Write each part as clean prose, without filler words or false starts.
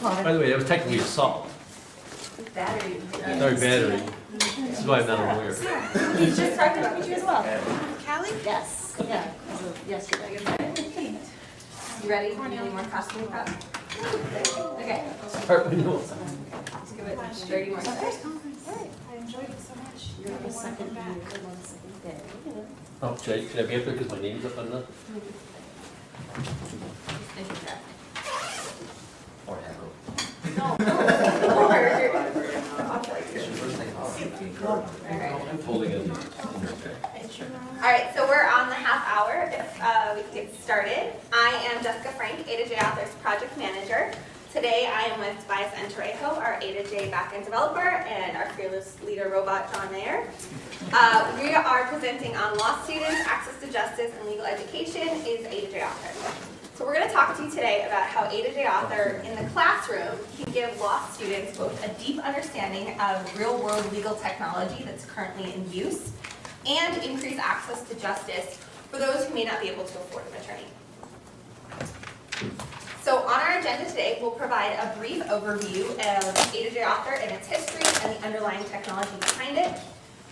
By the way, that was technically assault. Battery. Sorry, battery. This is why I'm not a lawyer. He's just talking about you as well. Callie? Yes. Yeah. As of yesterday. You ready? You need more costume prep? Okay. Start when you want. Let's give it 30 more seconds. I enjoyed it so much. You're on the I wanna second come back. day. Oh, should I be up there because my name's up on the? Or echo. I'm holding it. All right, so we're on the half hour. If we can get started. I am Jessica Frank, A2J Author's project manager. Today I am with Tobias and Torrejo, our A2J backend developer, and our fearless leader robot, John Mayer. We are presenting on law students, access to justice, and legal education is A2J Author. So we're going to talk to you today about how A2J Author in the classroom can give law students both a deep understanding of real-world legal technology that's currently in use and increase access to justice for those who may not be able to afford an attorney. So on our agenda today, we'll provide a brief overview of A2J Author and its history and the underlying technology behind it.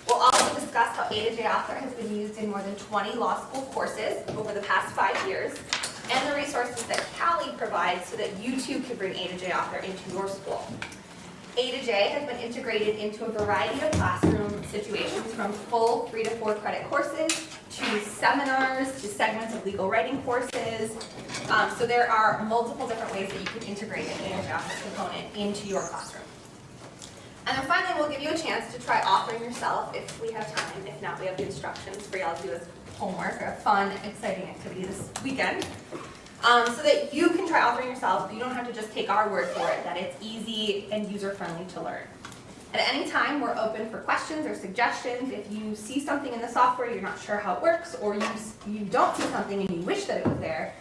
We'll also discuss how A2J Author has been used in more than 20 law school courses over the past 5 years, and the resources that Callie provides so that you too can bring A2J Author into your school. A2J has been integrated into a variety of classroom situations, from full 3 to 4 credit courses to seminars to segments of legal writing courses. So there are multiple different ways that you can integrate an A2J Author component into your classroom. And then finally, we'll give you a chance to try authoring yourself if we have time. If not, we have the instructions for y'all to do as homework or a fun, exciting activity this weekend. So that you can try authoring yourself. You don't have to just take our word for it, that it's easy and user-friendly to learn. At any time, we're open for questions or suggestions. If you see something in the software, you're not sure how it works, or you don't see something and you wish that it was there,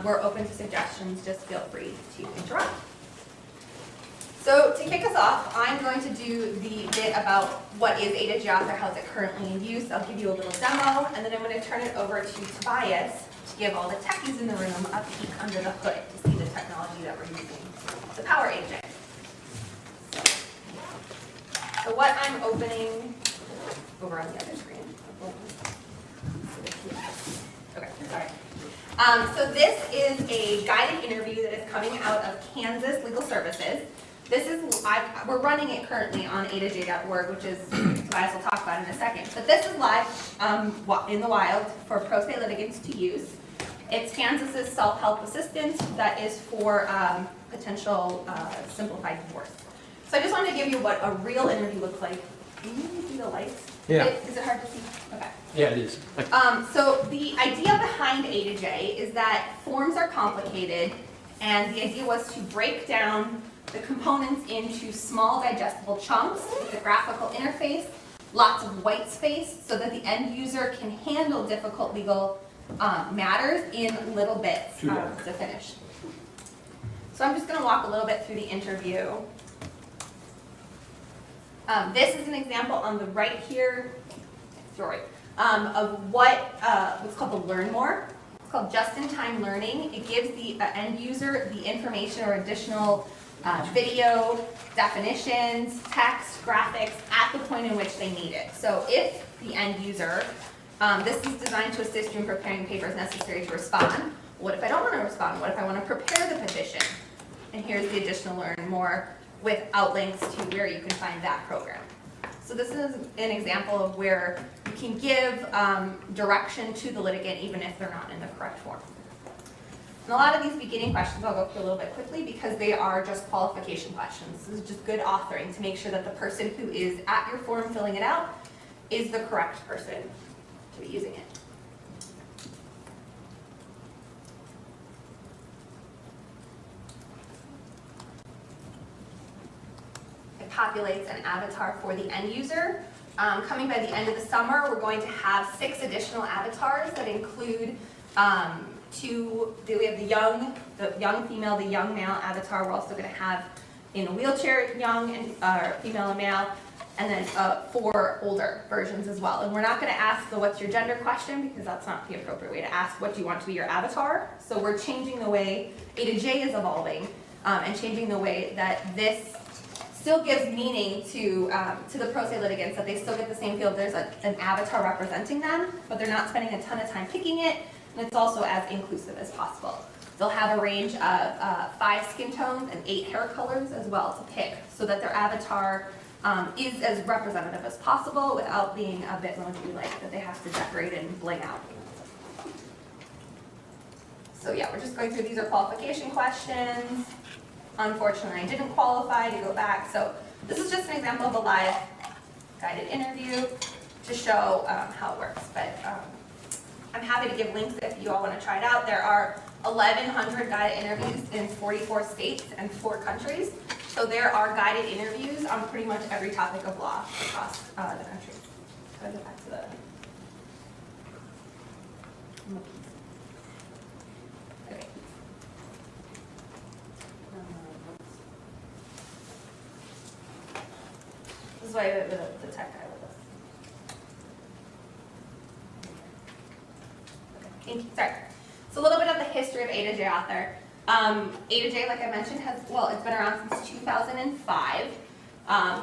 we're open to suggestions. Just feel free to interrupt. So to kick us off, I'm going to do the bit about what is A2J Author, how is it currently in use. I'll give you a little demo, and then I'm going to turn it over to Tobias to give all the techies in the room a peek under the hood to see the technology that we're using to power A2J. So what I'm opening over on the other screen. Okay, sorry. So this is a guided interview that is coming out of Kansas Legal Services. This is, we're running it currently on A2J.org, which is, Tobias will talk about in a second. But this is live in the wild for pro se litigants to use. It's Kansas's self-help assistant that is for potential simplified divorce. So I just wanted to give you what a real interview looks like. Can you see the lights? Yeah. Is it hard to see? Okay. Yeah, it is. So the idea behind A2J is that forms are complicated, and the idea was to break down the components into small digestible chunks with a graphical interface, lots of white space, so that the end user can handle difficult legal matters in little bits to finish. So I'm just going to walk a little bit through the interview. This is an example on the right here, of what's called the Learn More. It's called just-in-time learning. It gives the end user the information or additional video, definitions, text, graphics at the point in which they need it. So if the end user, this is designed to assist you in preparing papers necessary to respond. What if I don't want to respond? What if I want to prepare the petition? And here's the additional Learn More with outlinks to where you can find that program. So this is an example of where you can give direction to the litigant even if they're not in the correct form. And a lot of these beginning questions I'll go through a little bit quickly because they are just qualification questions. This is just good authoring to make sure that the person who is at your form filling it out is the correct person to be using it. It populates an avatar for the end user. Coming by the end of the summer, we're going to have 6 additional avatars that include we have the young female, the young male avatar. We're also going to have in a wheelchair young and female and male, and then 4 older versions as well. And we're not going to ask the what's your gender question because that's not the appropriate way to ask what do you want to be your avatar. So we're changing the way A2J is evolving and changing the way that this still gives meaning to the pro se litigants, that they still get the same field. There's an avatar representing them, but they're not spending a ton of time picking it, and it's also as inclusive as possible. They'll have a range of 5 skin tones and 8 hair colors as well to pick, so that their avatar is as representative as possible without being a bit emoji-like that they have to decorate and bling out. So yeah, we're just going through, these are qualification questions. Unfortunately, I didn't qualify to go back, so this is just an example of a live guided interview to show how it works. But I'm happy to give links if you all want to try it out. There are 1,100 guided interviews in 44 states and 4 countries. So there are guided interviews on pretty much every topic of law across the country. So I'll get back to the... Okay. This is why the tech guy with us. Okay, thank you. Sorry. So a little bit of the history of A2J Author. A2J, like I mentioned, it's been around since 2005.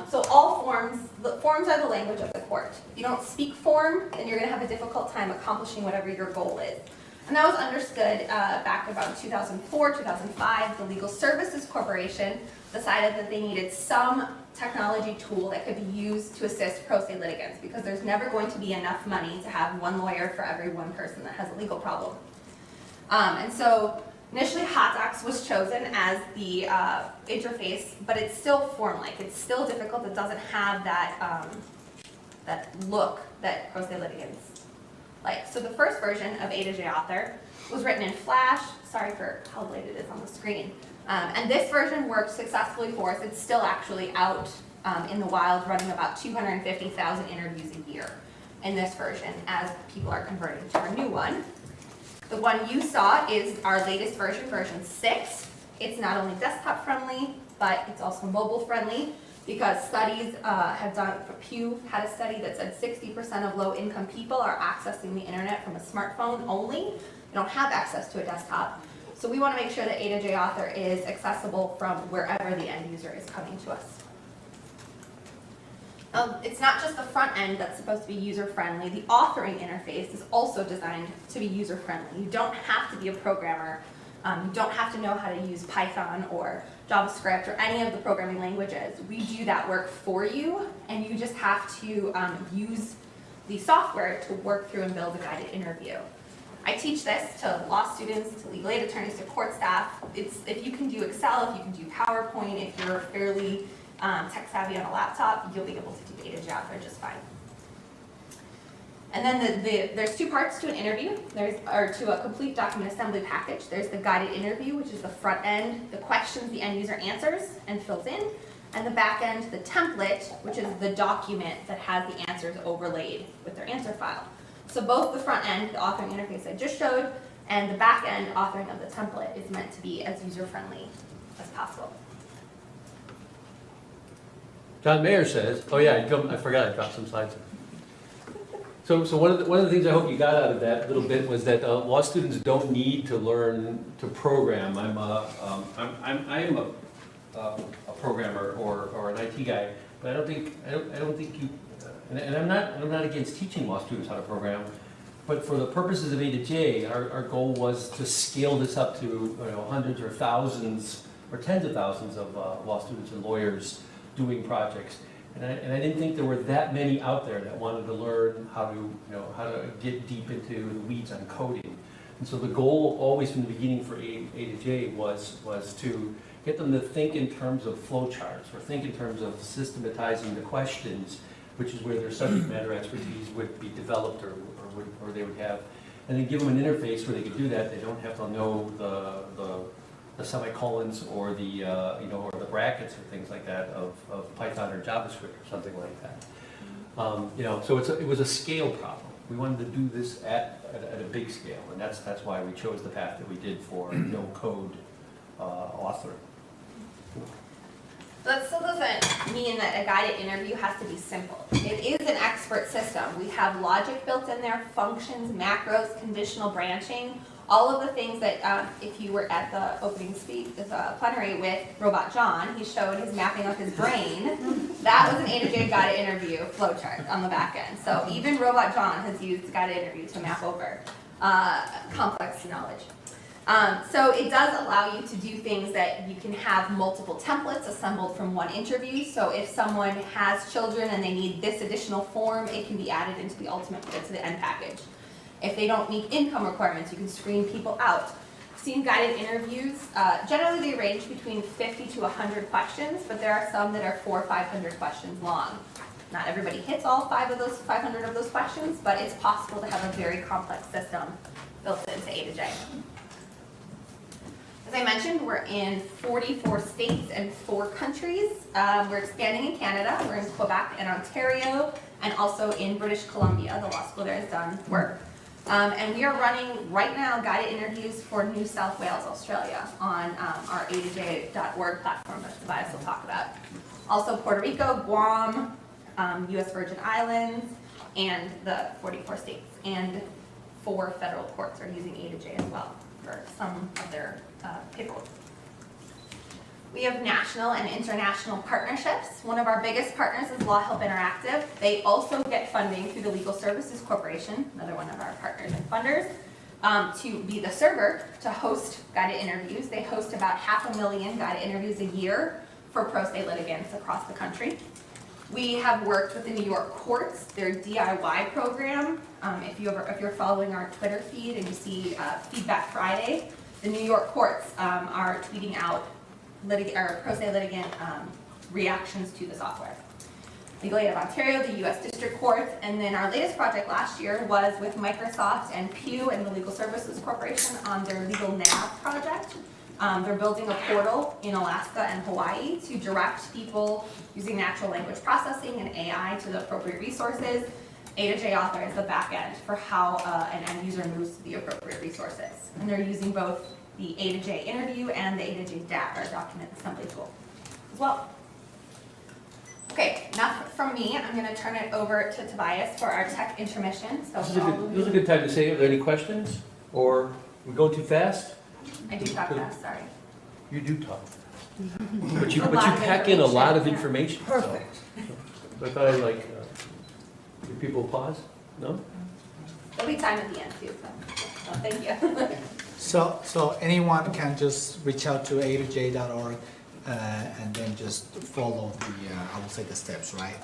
So all forms, the forms are the language of the court. If you don't speak form, then you're going to have a difficult time accomplishing whatever your goal is. And that was understood back about 2004, 2005. The Legal Services Corporation decided that they needed some technology tool that could be used to assist pro se litigants, because there's never going to be enough money to have one lawyer for every one person that has a legal problem. And so initially HotDocs was chosen as the interface, but it's still form-like. It's still difficult. It doesn't have that, that look that pro se litigants like. So the first version of A2J Author was written in Flash. Sorry for how late it is on the screen. And this version worked successfully for us. It's still actually out in the wild, running about 250,000 interviews a year in this version as people are converting to our new one. The one you saw is our latest version, version 6. It's not only desktop friendly, but it's also mobile friendly, because studies have done, Pew had a study that said 60% of low income people are accessing the internet from a smartphone only. They don't have access to a desktop. So we want to make sure that A2J Author is accessible from wherever the end user is coming to us. It's not just the front end that's supposed to be user-friendly. The authoring interface is also designed to be user-friendly. You don't have to be a programmer. You don't have to know how to use Python or JavaScript or any of the programming languages. We do that work for you, and you just have to use the software to work through and build a guided interview. I teach this to law students, to legal aid attorneys, to court staff. If you can do Excel, if you can do PowerPoint, if you're fairly tech savvy on a laptop, you'll be able to do A2J Author just fine. And then there's 2 parts to an interview, or to a complete document assembly package. There's the guided interview, which is the front end, the questions the end user answers and fills in, and the back end, the template, which is the document that has the answers overlaid with their answer file. So both the front end, the authoring interface I just showed, and the back end authoring of the template is meant to be as user-friendly as possible. John Mayer says, oh yeah, I forgot I dropped some slides. So one of the things I hope you got out of that little bit was that law students don't need to learn to program. I'm a programmer or an IT guy, but I don't think you. And I'm not against teaching law students how to program, but for the purposes of A2J, our goal was to scale this up to hundreds or thousands or tens of thousands of law students and lawyers doing projects. And I didn't think there were that many out there that wanted to learn how to get deep into the weeds on coding. And so the goal always from the beginning for A2J was to get them to think in terms of flowcharts, or think in terms of systematizing the questions, which is where their subject matter expertise would be developed or they would have, and then give them an interface where they could do that. They don't have to know the semicolons or the or the brackets or things like that of Python or JavaScript or something like that. So it was a scale problem. We wanted to do this at a big scale, and that's why we chose the path that we did for no code authoring. That still doesn't mean that a guided interview has to be simple. It is an expert system. We have logic built in there, functions, macros, conditional branching. All of the things that, if you were at the opening plenary with Robot John, he showed his mapping of his brain. That was an A2J guided interview flowchart on the back end. So even Robot John has used guided interview to map over complex knowledge. So it does allow you to do things that you can have multiple templates assembled from one interview. So if someone has children and they need this additional form, it can be added into the end package. If they don't meet income requirements, you can screen people out. I've seen guided interviews. Generally they range between 50 to 100 questions, but there are some that are 400 or 500 questions long. Not everybody hits all 500 of those questions, but it's possible to have a very complex system built into A2J. As I mentioned, we're in 44 states and 4 countries. We're expanding in Canada. We're in Quebec and Ontario, and also in British Columbia. The law school there has done work. And we are running right now guided interviews for New South Wales, Australia on our A2J.org platform, which Tobias will talk about. Also Puerto Rico, Guam, US Virgin Islands, and the 44 states. And 4 federal courts are using A2J as well for some of their paperwork. We have national and international partnerships. One of our biggest partners is Law Help Interactive. They also get funding through the Legal Services Corporation, another one of our partners and funders, to be the server to host guided interviews. They host about 500,000 guided interviews a year for pro se litigants across the country. We have worked with the New York courts, their DIY program. If you're following our Twitter feed and you see Feedback Friday, the New York courts are tweeting out pro se litigant reactions to the software. Legal Aid of Ontario, the U.S. District Court, and then our latest project last year was with Microsoft and Pew and the Legal Services Corporation on their Legal Nav project. They're building a portal in Alaska and Hawaii to direct people using natural language processing and AI to the appropriate resources. A2J Author is the back end for how an end user moves to the appropriate resources. And they're using both the A2J interview and the A2J DAT, our document assembly tool, as well. Okay, enough from me. I'm going to turn it over to Tobias for our tech intermission. So This is a good time to say, are there any questions? Or we go too fast? I do talk fast, sorry. You do talk. But you pack in a lot of information. Perfect. So I thought I'd like, give people a pause? No? There'll be time at the end too, so thank you. So anyone can just reach out to A2J.org and then just follow the, I would say the steps, right?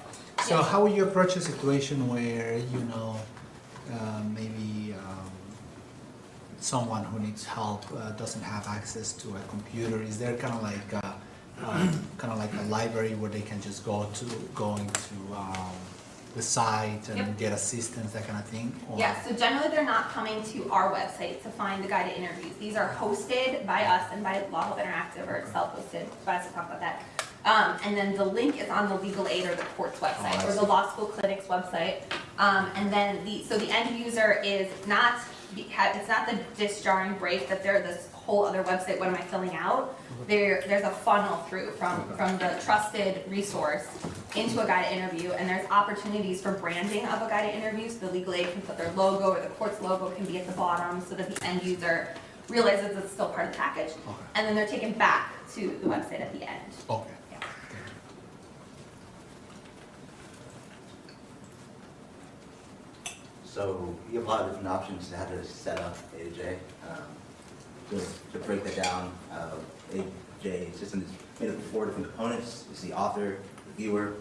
So Yes. how will you approach a situation where, maybe someone who needs help doesn't have access to a computer? Is there kind of like a library where they can just go into the site and Yep. get assistance, that kind of thing? Or? Yeah, so generally they're not coming to our website to find the guided interviews. These are hosted by us and by Law Help Interactive, or self-hosted. Tobias will talk about that. And then the link is on the legal aid or the court's website, or the law school clinic's website. And then the end user is not, it's not the disjarring break that they're this whole other website, what am I filling out? There's a funnel through from the trusted resource into a guided interview, and there's opportunities for branding of a guided interview, so the legal aid can put their logo or the court's logo can be at the bottom so that the end user realizes it's still part of the package. Okay. And then they're taken back to the website at the end. Okay. Yeah. So you have a lot of different options to how to set up A2J. Just to break that down, A2J system is made up of 4 different components. It's the author, the viewer,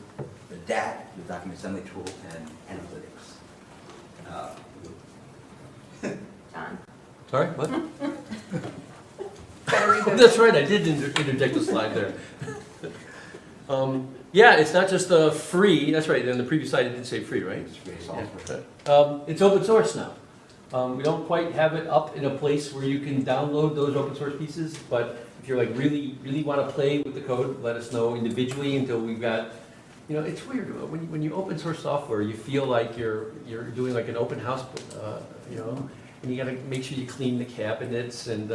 the DAT, the document assembly tool, and analytics. John. Sorry, what? Better read That's right, I did interject a slide there. Yeah, it's not just free, that's right, in the previous slide it did say free, right? It's free software. Yeah. It's open source now. We don't quite have it up in a place where you can download those open source pieces, but if you're like really want to play with the code, let us know individually until we've got, it's weird, when you open source software, you feel like you're doing like an open house, and you gotta make sure you clean the cabinets and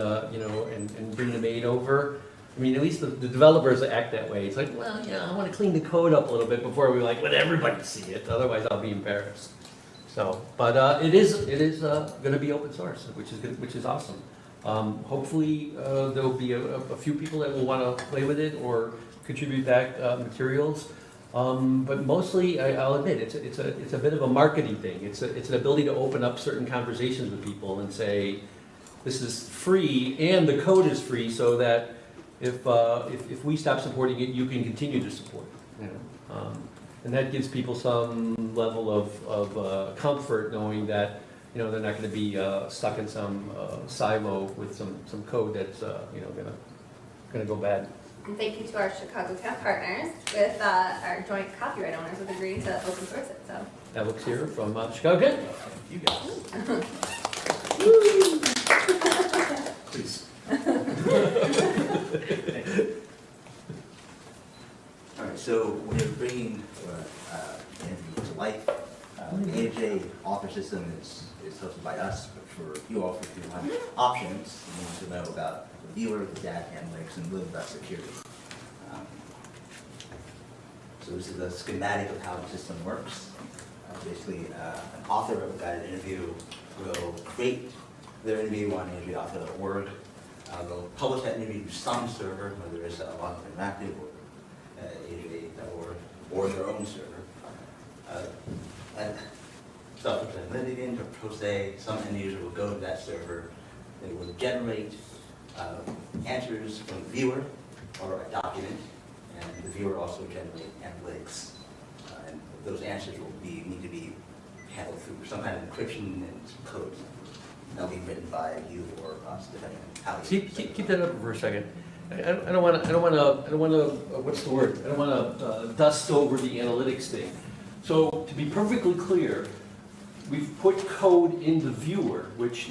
bring the maid over. I mean, at least the developers act that way. It's like, well, I want to clean the code up a little bit before we let everybody see it, otherwise I'll be embarrassed. So, but it is going to be open source, which is awesome. Hopefully, there'll be a few people that will want to play with it or contribute back materials. But mostly, I'll admit, it's a bit of a marketing thing. It's an ability to open up certain conversations with people and say, this is free and the code is free, so that if we stop supporting it, you can continue to support it. You know? And that gives people some level of comfort knowing that they're not going to be stuck in some silo with some code that's going to go bad. And thank you to our Chicago Camp partners with our joint copyright owners with agreeing to open source it. So Alex here from Chicago Camp. You guys. Please. All right, so we're bringing Anthony to life. The A2J Author System is hosted by us, but for you all, if you have options, you want to know about the viewer, the data analytics, and a little about security. So this is a schematic of how the system works. Basically, an author of a guided interview will create their interview on A2JAuthor.org. They'll publish that interview to some server, whether it's Author Interactive or A2J.org, or their own server. And self-represented litigant or pro se, some end user will go to that server. They will generate answers from the viewer or a document, and the viewer also generate analytics. And those answers will need to be handled through some kind of encryption and some code. That'll be written by you or us, depending on how you Keep that up for a second. I don't want to. What's the word? I don't want to dust over the analytics thing. So to be perfectly clear, we've put code in the viewer, which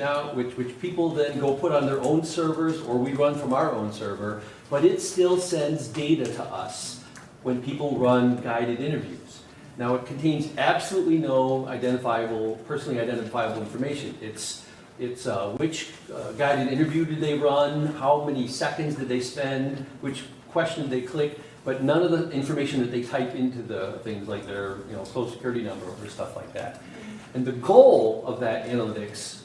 people then go put on their own servers, or we run from our own server, but it still sends data to us when people run guided interviews. Now it contains absolutely no personally identifiable information. It's which guided interview did they run, how many seconds did they spend, which question did they click, but none of the information that they type into the things like their social security number or stuff like that. And the goal of that analytics,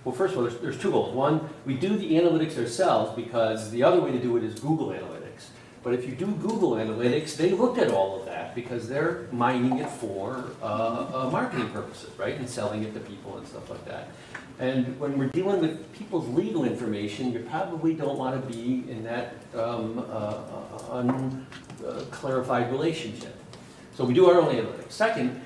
well, first of all, there's two goals. One, we do the analytics ourselves because the other way to do it is Google Analytics. But if you do Google Analytics, they looked at all of that because they're mining it for marketing purposes, right? And selling it to people and stuff like that. And when we're dealing with people's legal information, you probably don't want to be in that unclarified relationship. So we do our own analytics. Second,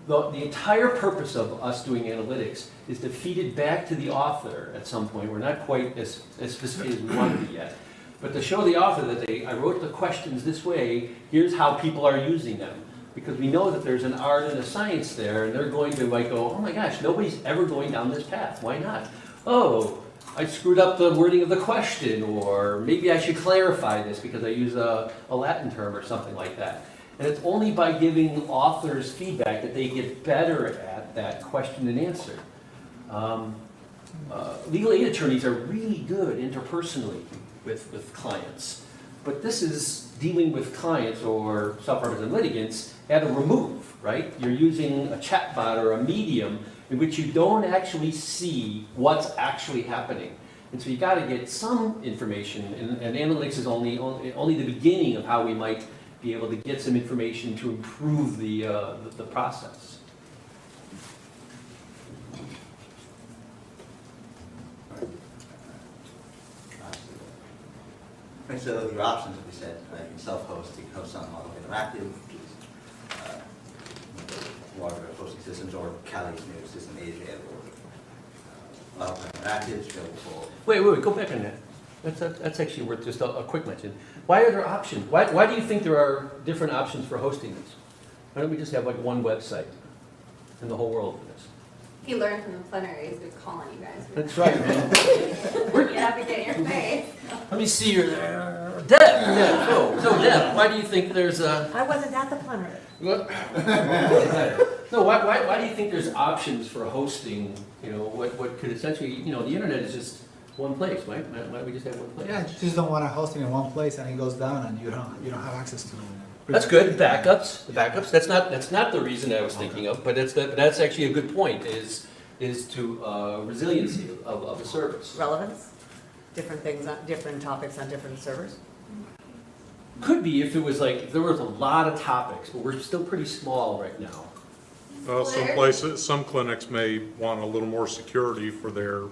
the entire purpose of us doing analytics is to feed it back to the author at some point. We're not quite as sophisticated as we want to be yet. But to show the author that I wrote the questions this way, here's how people are using them. Because we know that there's an art and a science there, and they're going to go, oh my gosh, nobody's ever going down this path. Why not? Oh, I screwed up the wording of the question, or maybe I should clarify this because I use a Latin term or something like that. And it's only by giving authors feedback that they get better at that question and answer. Legal aid attorneys are really good interpersonally with clients, but this is dealing with clients or self-represented litigants at a remove, right? You're using a chatbot or a medium in which you don't actually see what's actually happening. And so you got to get some information, and analytics is only the beginning of how we might be able to get some information to improve the process. And so your options, like we said, you can self-host, you can host on Author Interactive, which is larger hosting systems, or Cali's new system, A2J.org. Author Interactive is available for. Wait, go back on that. That's actually worth just a quick mention. Why are there options? Why do you think there are different options for hosting this? Why don't we just have like one website in the whole world for this? he learned from the plenaries, we're calling you guys. That's right, man. You have to get in your face. Let me see your Deb. Yeah. So Deb, why do you think there's a? I wasn't at the plenary. What? No, why do you think there's options for hosting? You know, what could essentially, you know, the internet is just one place, right? Why don't we just have one place? Yeah, you just don't want to host it in one place and it goes down and you don't have access to That's good, backups, that's not the reason I was thinking of, but that's actually a good point, is to resiliency of the service. Relevance? Different things, different topics on different servers? Could be if it was like, if there was a lot of topics, but we're still pretty small right now. Some places, some clinics may want a little more security for their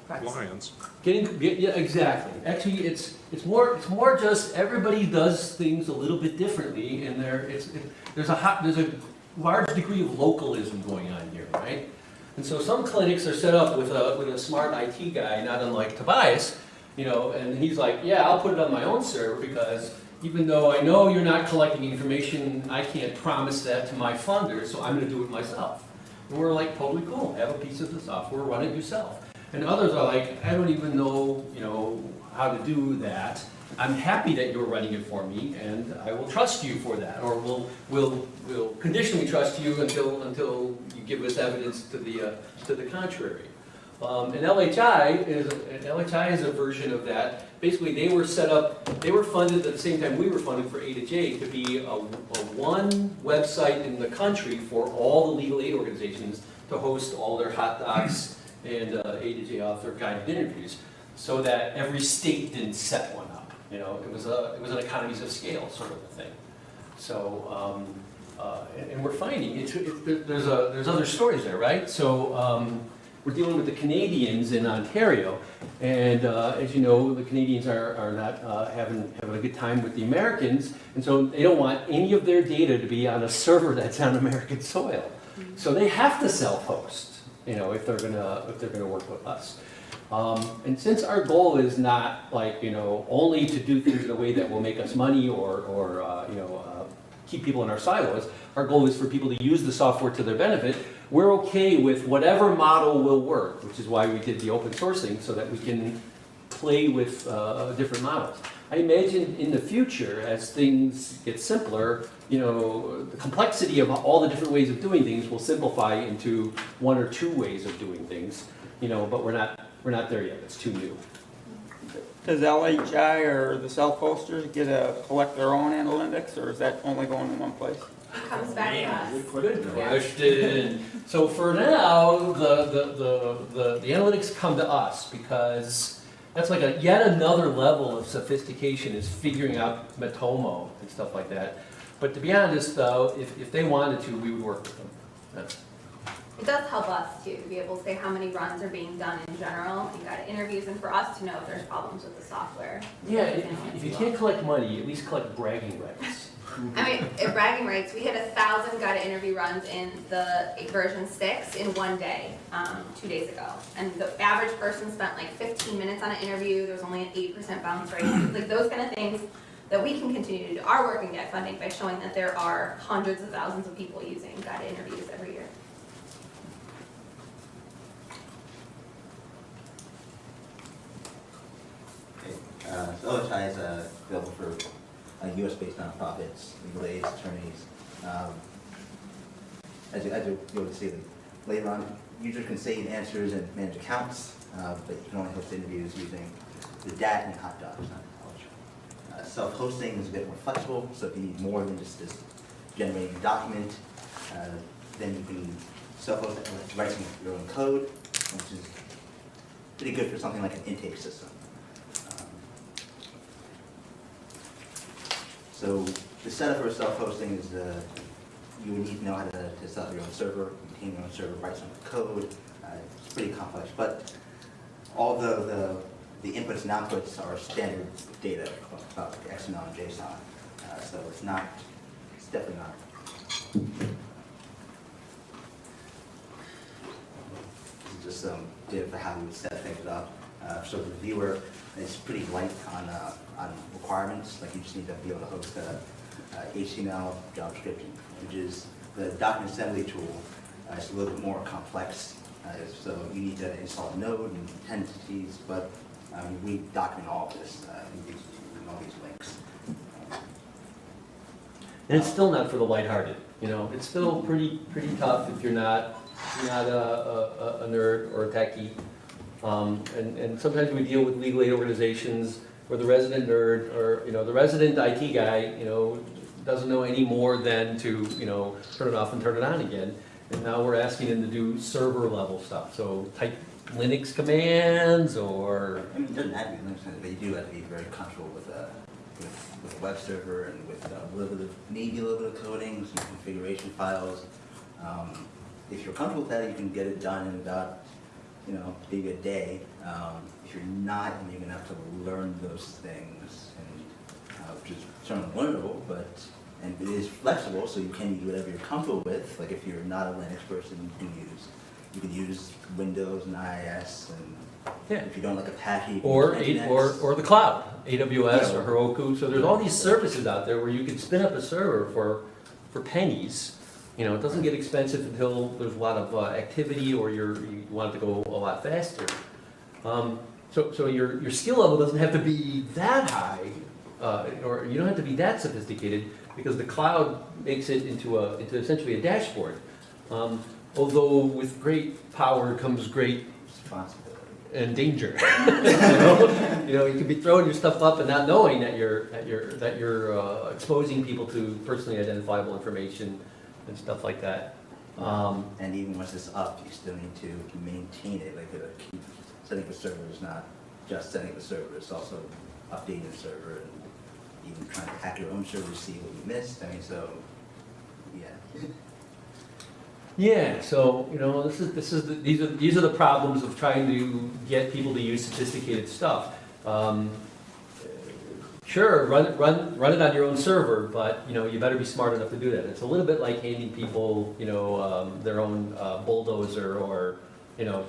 Practice. clients. Yeah, exactly. Actually, it's more just everybody does things a little bit differently, and there's a large degree of localism going on here, right? And so some clinics are set up with a smart IT guy, not unlike Tobias, and he's like, yeah, I'll put it on my own server because even though I know you're not collecting information, I can't promise that to my funders, so I'm going to do it myself. And we're like, totally cool. Have a piece of the software, run it yourself. And others are like, I don't even know, how to do that. I'm happy that you're running it for me, and I will trust you for that, or we'll conditionally trust you until you give us evidence to the contrary. And LHI is a version of that. Basically, they were funded at the same time we were funded for A2J to be a one website in the country for all the legal aid organizations to host all their hot docs and A2J author guided interviews, so that every state didn't set one up. It was an economies of scale sort of a thing. So, and we're finding there's other stories there, right? So we're dealing with the Canadians in Ontario, and as you know, the Canadians are not having a good time with the Americans, and so they don't want any of their data to be on a server that's on American soil. So they have to self-host. If they're gonna work with us. And since our goal is not like, only to do things in a way that will make us money or keep people in our silos, our goal is for people to use the software to their benefit. We're okay with whatever model will work, which is why we did the open sourcing, so that we can play with different models. I imagine in the future, as things get simpler, the complexity of all the different ways of doing things will simplify into one or two ways of doing things, but we're not there yet. It's too new. Does LHI or the self-hosters get to collect their own analytics, or is that only going in one place? It comes back to us. Good question. So for now, the analytics come to us because that's like yet another level of sophistication is figuring out Matomo and stuff like that. But to be honest, though, if they wanted to, we would work with them. It does help us too, to be able to say how many runs are being done in general, and got interviews, and for us to know if there's problems with the software. Yeah, if you can't collect money, at least collect bragging rights. I mean, in bragging rights, we had 1,000 guided interview runs in the version 6 in one day, 2 days ago. And the average person spent like 15 minutes on an interview. There was only an 8% bounce rate. Like those kind of things that we can continue to do our work and get funding by showing that there are hundreds of thousands of people using guided interviews every year. So OHI is available for US-based nonprofits, legal aids, attorneys. As you'll be able to see later on, users can save answers and manage accounts, but you can only host interviews using the DAT and hot docs, not college. Self-hosting is a bit more flexible, so if you need more than just this generating document, then you can self-host it and write some of your own code, which is pretty good for something like an intake system. So the setup for self-hosting is you would need to know how to set up your own server, maintain your own server, write some code. It's pretty complex, but all the inputs and outputs are standard data, like XML and JSON. So it's definitely not. This is just some data for how we would set things up. So the viewer is pretty light on requirements. Like you just need to be able to host HTML, JavaScript, and images. The document assembly tool is a little bit more complex. So you need to install a node and entities, but we document all of this in all these links. And it's still not for the lighthearted. It's still pretty tough if you're not a nerd or a techie. And sometimes we deal with legal aid organizations where the resident nerd or the resident IT guy doesn't know any more than to, you know, turn it off and turn it on again. And now we're asking them to do server level stuff, so type Linux commands or, I mean, it doesn't have to be Linux, but you do have to be very comfortable with a web server and with maybe a little bit of coding, some configuration files. If you're comfortable with that, you can get it done in about, you know, maybe a day. If you're not, then you're gonna have to learn those things, and which is certainly learnable, and it is flexible, so you can use whatever you're comfortable with. Like if you're not a Linux person, you can use Windows and IIS, and yeah. if you don't like Apache, you can Or, use Nginx. or the cloud, AWS Yeah. or Heroku. So there's all these services out there where you can spin up a server for pennies. You know, it doesn't get expensive until there's a lot of activity or you want it to go a lot faster. So your skill level doesn't have to be that high, or you don't have to be that sophisticated, because the cloud makes it into essentially a dashboard. Although with great power comes great Responsibility. and danger. You know, you could be throwing your stuff up and not knowing that you're exposing people to personally identifiable information and stuff like that. And even once it's up, you still need to maintain it. Like setting up a server is not just setting up a server, it's also updating the server and even trying to hack your own server to see what you missed. I mean, so, yeah. Yeah, so, you know, these are the problems of trying to get people to use sophisticated stuff. Sure, run it on your own server, but, you know, you better be smart enough to do that. It's a little bit like handing people, you know, their own bulldozer or, you know,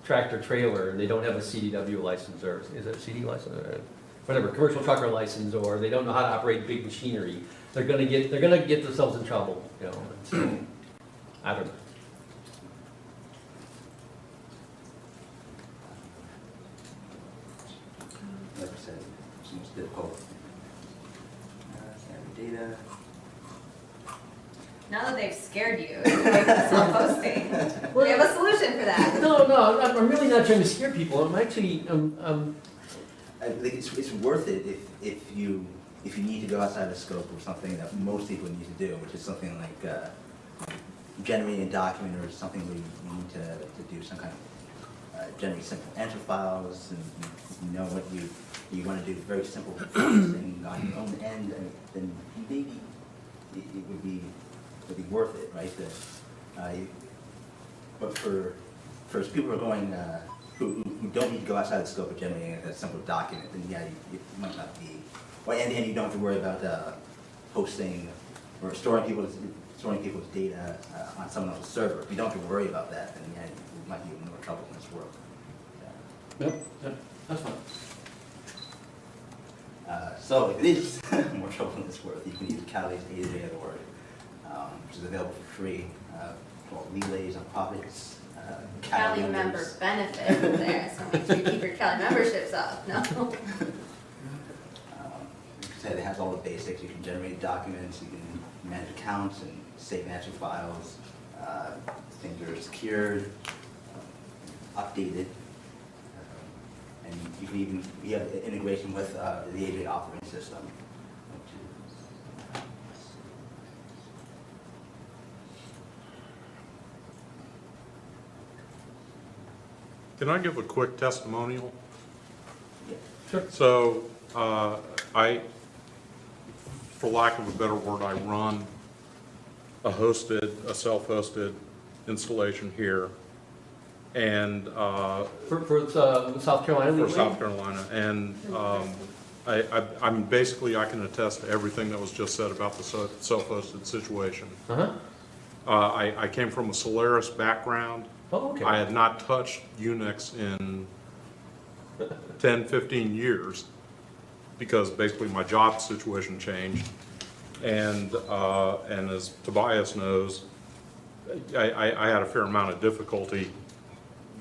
tractor trailer, and they don't have a CDW license, or is it a CD license, or whatever, commercial trucker license, or they don't know how to operate big machinery. They're gonna get themselves in trouble, you know. So, I don't know. Like I said, it's most difficult. Standard data. Now that they've scared you, like self-hosting, we have a solution for that. No, I'm really not trying to scare people. I'm actually, I think it's worth it if you need to go outside the scope of something that most people need to do, which is something like generating a document or something where you need to do some kind of generate simple enter files, and you know what you want to do very simple thing on your own end, and then maybe it would be worth it, right? But for people who are going who don't need to go outside the scope of generating a simple document, then yeah, it might not be. Well, and you don't have to worry about hosting or storing people's data on someone else's server. If you don't have to worry about that, then yeah, you might be in more trouble in this world. yep, that's fine. So if it is more trouble in this world, you can use Cali's A2J.org, which is available for free, called Relays on Profits. Cali member benefit there, so make sure you keep your Cali memberships up, no? Like I said, it has all the basics. You can generate documents, you can manage accounts and save master files. Things are secured, updated, and you can even have integration with the A2J authoring system. Can I give a quick testimonial? Yeah. Sure. So, for lack of a better word, I run a self-hosted installation here, and For South Carolina, for legally? South Carolina, and I'm basically, I can attest to everything that was just said about the self-hosted situation. Uh-huh. I came from a Solaris background. Oh, okay. I had not touched Unix in 10, 15 years because basically my job situation changed. And as Tobias knows, I had a fair amount of difficulty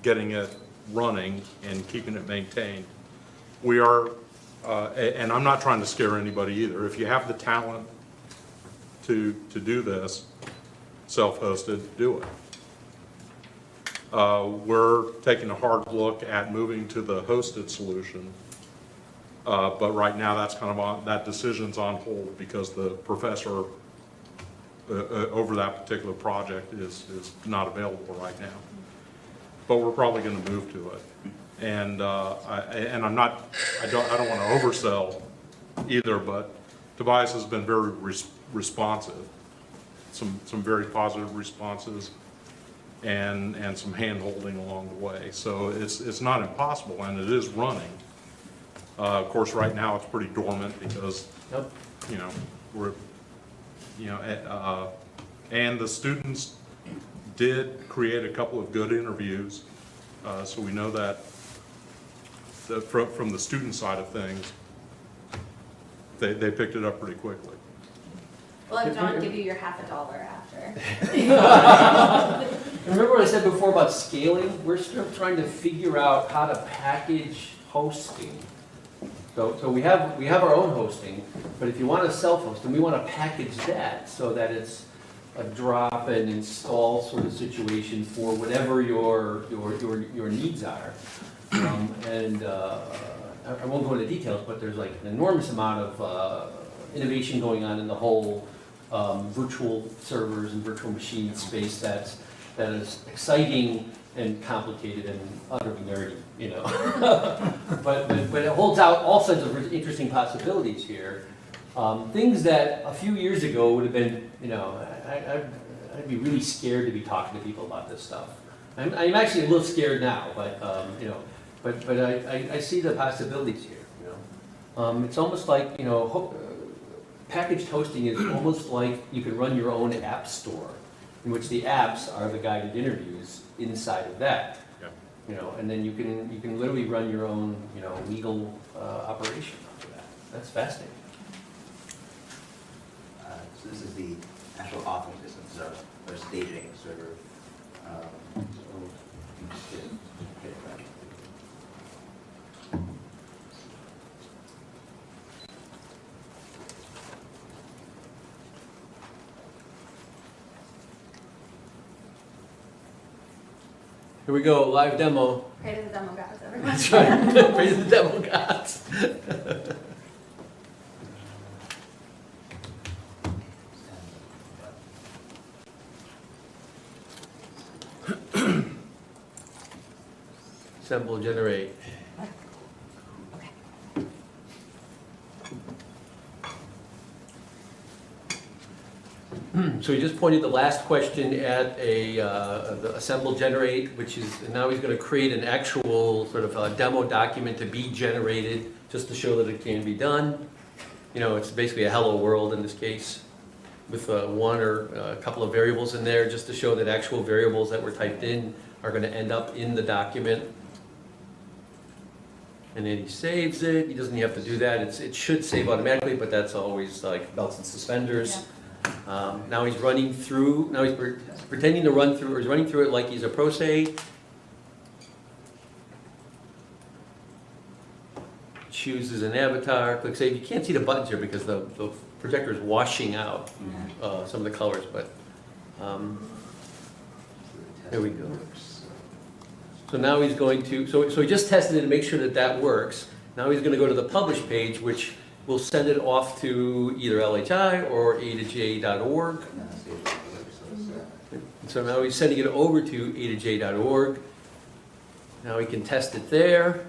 getting it running and keeping it maintained. We are, and I'm not trying to scare anybody either. If you have the talent to do this, self-hosted, do it. We're taking a hard look at moving to the hosted solution But right now, that's kind of on, that decision's on hold because the professor over that particular project is not available right now. But we're probably going to move to it. And I'm not, I don't want to oversell either, but Tobias has been very responsive. Some very positive responses and some hand-holding along the way. So it's not impossible, and it is running. Of course, right now, it's pretty dormant because, Yep. you know, and the students did create a couple of good interviews. So we know that from the student side of things, they picked it up pretty quickly. We'll have John give you your $50 after. Remember what I said before about scaling? We're still trying to figure out how to package hosting. So we have our own hosting, but if you want to self-host, then we want to package that so that it's a drop and install sort of situation for whatever your needs are. I won't go into details, but there's like an enormous amount of innovation going on in the whole virtual servers and virtual machine space that is exciting and complicated and utterly nerdy, you know. but it holds out all sorts of interesting possibilities here. Things that a few years ago would have been, you know, I'd be really scared to be talking to people about this stuff. I'm actually a little scared now, but you know, but I see the possibilities here. You know, it's almost like, you know, packaged hosting is almost like you can run your own app store, in which the apps are the guided interviews inside of that. Yeah. You know, and then you can literally run your own, you know, legal operation after that. That's fascinating. So this is the actual authoring system, so our staging server. So you just get it right. Here we go, live demo. Pray to the demo gods, everyone. That's right. Praise the demo gods. Assemble, generate. So he just pointed the last question at the assemble generate, which is, now he's going to create an actual sort of a demo document to be generated, just to show that it can be done. You know, it's basically a hello world in this case, with one or a couple of variables in there, just to show that actual variables that were typed in are going to end up in the document. And then he saves it. He doesn't have to do that. It should save automatically, but that's always like belts and suspenders. Yeah. Now he's running through, now he's pretending to run through, or he's running through it like he's a pro se. Chooses an avatar, click save. You can't see the buttons here because the projector is washing out some of the colors, but there we go. So now he's going to, so he just tested it to make sure that that works. Now he's going to go to the publish page, which will send it off to either LHI or A2J.org. So now he's sending it over to A2J.org. Now he can test it there.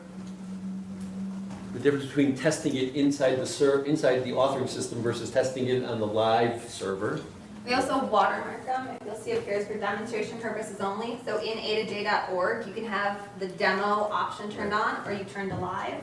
The difference between testing it inside the authoring system versus testing it on the live server. We also watermark them. You'll see it appears for demonstration purposes only. So in A2J.org, you can have the demo option turned on or you turn to live.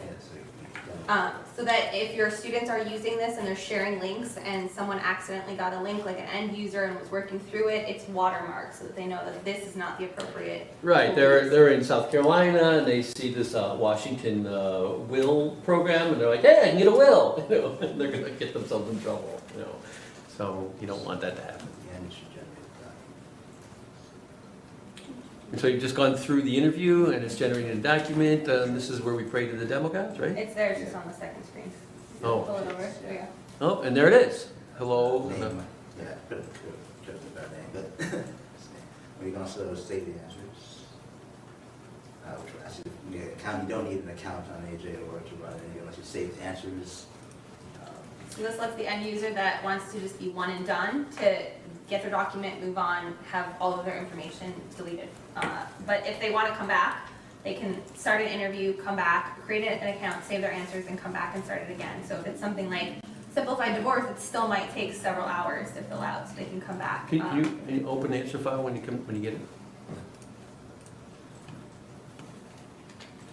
So that if your students are using this and they're sharing links and someone accidentally got a link, like an end user, and was working through it, it's watermarked so that they know that this is not the appropriate. Right, they're in South Carolina and they see this Washington will program and they're like, hey, I can get a will. You know, and they're gonna get themselves in trouble. You know, so you don't want that to happen. And so you've just gone through the interview and it's generating a document. This is where we pray to the demo gods, right? It's there, it's just on the second screen. Oh. Pull it over, there you go. Oh, and there it is. Hello. Name, yeah, could have chosen a better name, but we can also save the answers. which actually, you don't need an account on AJ in order to run it unless you save answers. So this lets the end user that wants to just be one and done to get their document, move on, have all of their information deleted. But if they want to come back, they can start an interview, come back, create an account, save their answers, and come back and start it again. So if it's something like simplified divorce, it still might take several hours to fill out, so they can come back. Can you open the answer file when you get it?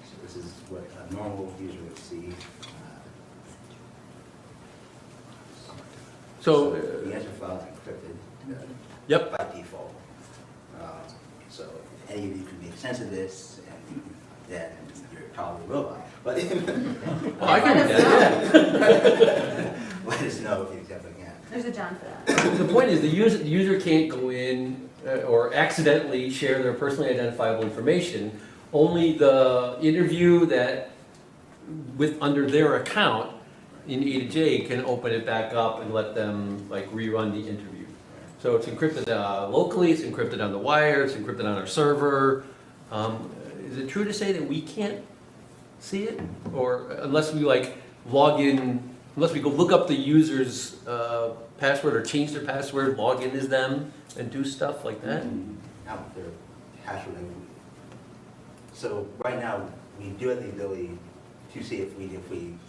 So this is what a normal user would see. So, The answer file is encrypted. Yep. By default. So if any of you can make sense of this, and then you're probably a robot. But oh, I can read that, yeah. let us know if you definitely can. There's a John for that. The point is, the user can't go in or accidentally share their personally identifiable information. Only the interview that, under their account in A2J can open it back up and let them like rerun the interview. So it's encrypted locally, it's encrypted on the wire, it's encrypted on our server. Is it true to say that we can't see it? Or unless we like log in, unless we go look up the user's password or change their password, log in as them and do stuff like that? Now their password. So right now, we do have the ability to see if we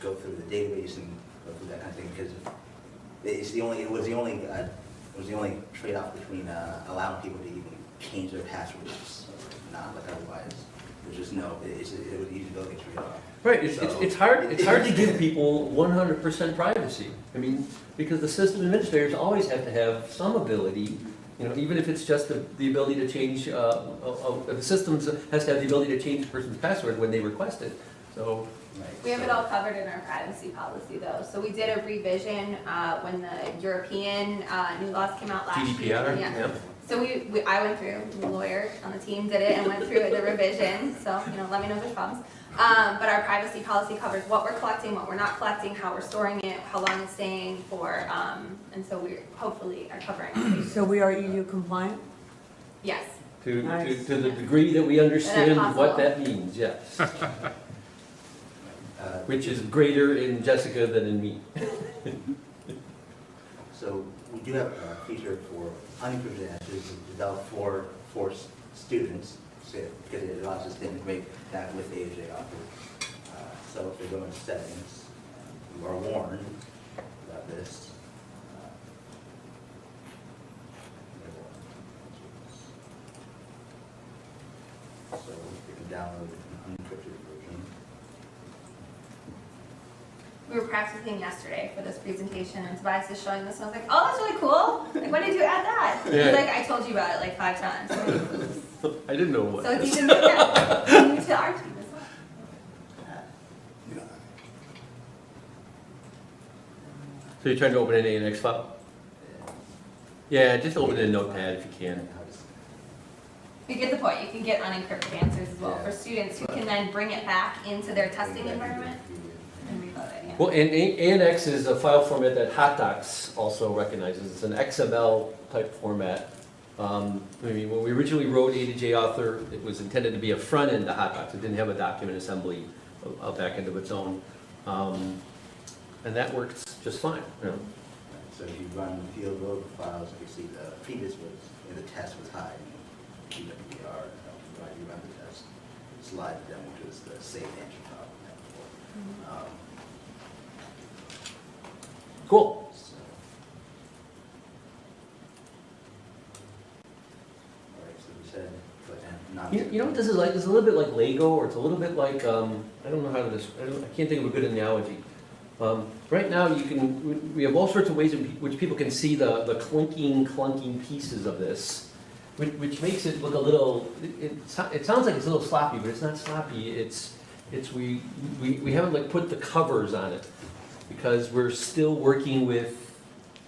go through the database and go through that kind of thing, because it was the only trade-off between allowing people to even change their passwords, not like otherwise. There's just no, it was a usability trade-off. Right, So- it's hard to give people 100% privacy. I mean, because the system administrators always have to have some ability, even if it's just the ability to change, the system has to have the ability to change the person's password when they request it. So, Right, We have it so- all covered in our privacy policy though. So we did a revision when the European new laws came out last year. GDPR, Yeah. yeah. So I went through, the lawyer on the team did it and went through the revision, so, let me know if there's problems. But our privacy policy covers what we're collecting, what we're not collecting, how we're storing it, how long it's staying for, and so we hopefully are covering. So we are EU compliant? Yes. To Nice. the degree that we understand possible. what that means, yes. Which is greater in Jessica than in me. So we do have a feature for unencrypted answers developed for students, because it allows us to integrate that with A2J Author. So if we go into settings, you are warned about this. So you can download an unencrypted version. We were practicing yesterday for this presentation and Tobias is showing this and I was like, oh, that's really cool. Like, when did you add that? He's Yeah. like, I told you about it like 5 times. I didn't know what. So it's even new to our team as well. So you're trying to open an ANX file? Yeah, just open it in Notepad if you can. You get the point. You can get unencrypted answers as well for students who can then bring it back into their testing environment and reload it. Yeah. Well, and ANX is a file format that Hot Docs also recognizes. It's an XML type format. I mean, when we originally wrote A2J Author, it was intended to be a front end to Hot Docs. It didn't have a document assembly, a back end of its own. And that works just fine. So if you run field load files, you see the previous was, the test was high, PWR, you run the test, slide to them, which is the save answer top. Cool. So. All right, so we said, but not. You know what this is like? It's a little bit like Lego, or it's a little bit like, I don't know how to describe, I can't think of a good analogy. Right now, we have all sorts of ways in which people can see the clunking pieces of this, which makes it look a little, it sounds like it's a little sloppy, but it's not sloppy. We haven't like put the covers on it because we're still working with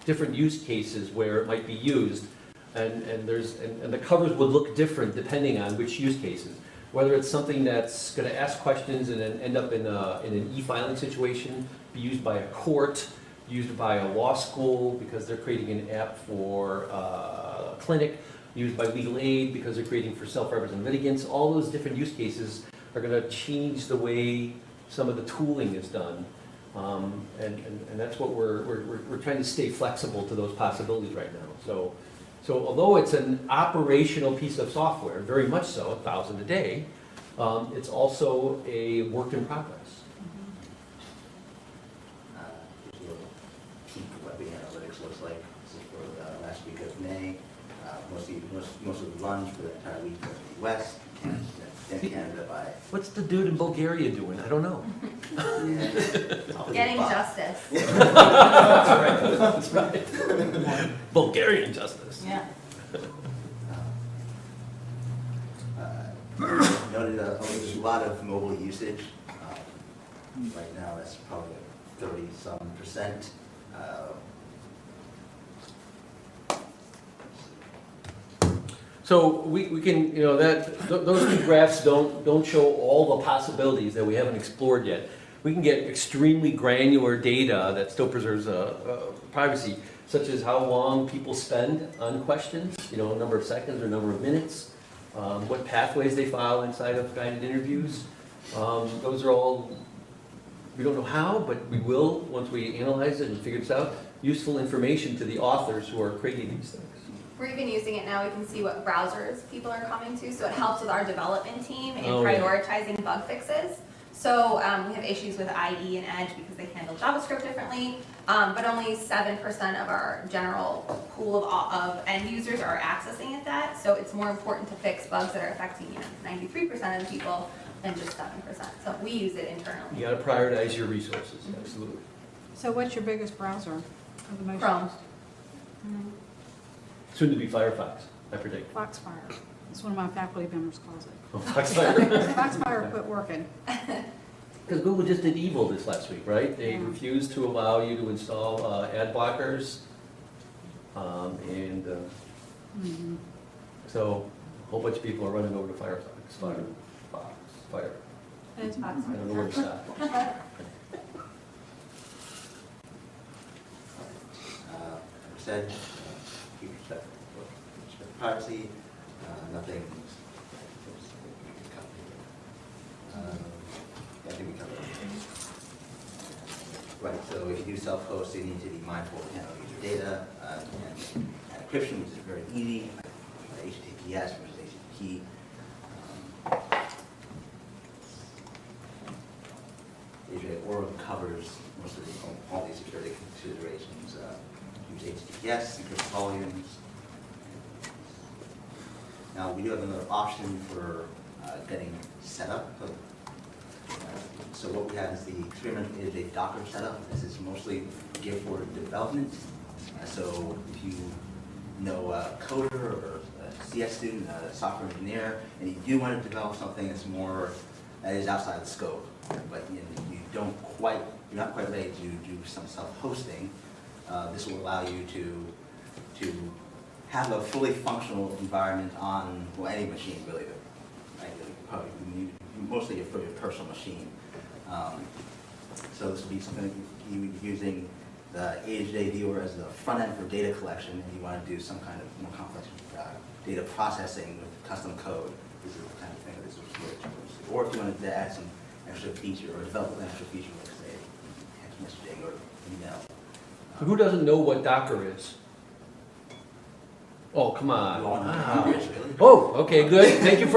different use cases where it might be used. And the covers would look different depending on which use cases. Whether it's something that's going to ask questions and then end up in an e-filing situation, be used by a court, used by a law school because they're creating an app for a clinic, used by legal aid because they're creating for self-represented litigants. All those different use cases are going to change the way some of the tooling is done. And that's what we're trying to stay flexible to those possibilities right now. So although it's an operational piece of software, very much so, 1,000 a day, it's also a work in progress. Here's a little peek of what the analytics looks like. This is for the last week of May. Most of the runs for the entire week of the West, and then Canada by. What's the dude in Bulgaria doing? I don't know. Getting justice. That's right. Bulgarian justice. Yeah. Noted a lot of mobile usage. Right now, that's probably 30-some%. So we can, those two graphs don't show all the possibilities that we haven't explored yet. We can get extremely granular data that still preserves privacy, such as how long people spend on questions, number of seconds or number of minutes, what pathways they file inside of guided interviews. Those are all, we don't know how, but we will, once we analyze it and figure this out, useful information to the authors who are creating these things. We're even using it now, we can see what browsers people are coming to, so it helps with our development team in Oh, yeah. prioritizing bug fixes. So we have issues with IE and Edge because they handle JavaScript differently, but only 7% of our general pool of end users are accessing it that, so it's more important to fix bugs that are affecting 93% of the people than just 7%. So we use it internally. You gotta prioritize your resources, absolutely. So what's your biggest browser of the most? Chrome. Soon to be Firefox, I predict. Foxfire. That's one of my faculty members calls it. Oh, Foxfire. Foxfire quit working. Because Google just did evil this last week, right? They refused to allow you to install ad blockers. So a whole bunch of people are running over to Firefox, Fire. And it's I don't know where to stop. Said, keep respect privacy, nothing. I think we covered it. Right, so if you do self-host, you need to be mindful of handling user data, and encryption, which is very easy, HTTPS versus HTTP. A2J Oracle covers most of all these security considerations. Use HTTPS, encrypt volumes. Now, we do have another option for getting set up. So what we have is the experimental A2J Docker setup. This is mostly geared for development. So if you know a coder or a CS student, a software engineer, and you do want to develop something that is outside the scope, but you're not quite ready to do some self-hosting, this will allow you to have a fully functional environment on any machine, really. Probably mostly for your personal machine. So this will be something you would be using the A2J viewer as the front end for data collection, and you want to do some kind of more complex data processing with custom code. This is the kind of thing that this will switch. Or if you wanted to add some extra feature or develop an extra feature, like say text messaging or email. Who doesn't know what Docker is? Oh, come on. Wow. Really? Oh, okay, good. Thank you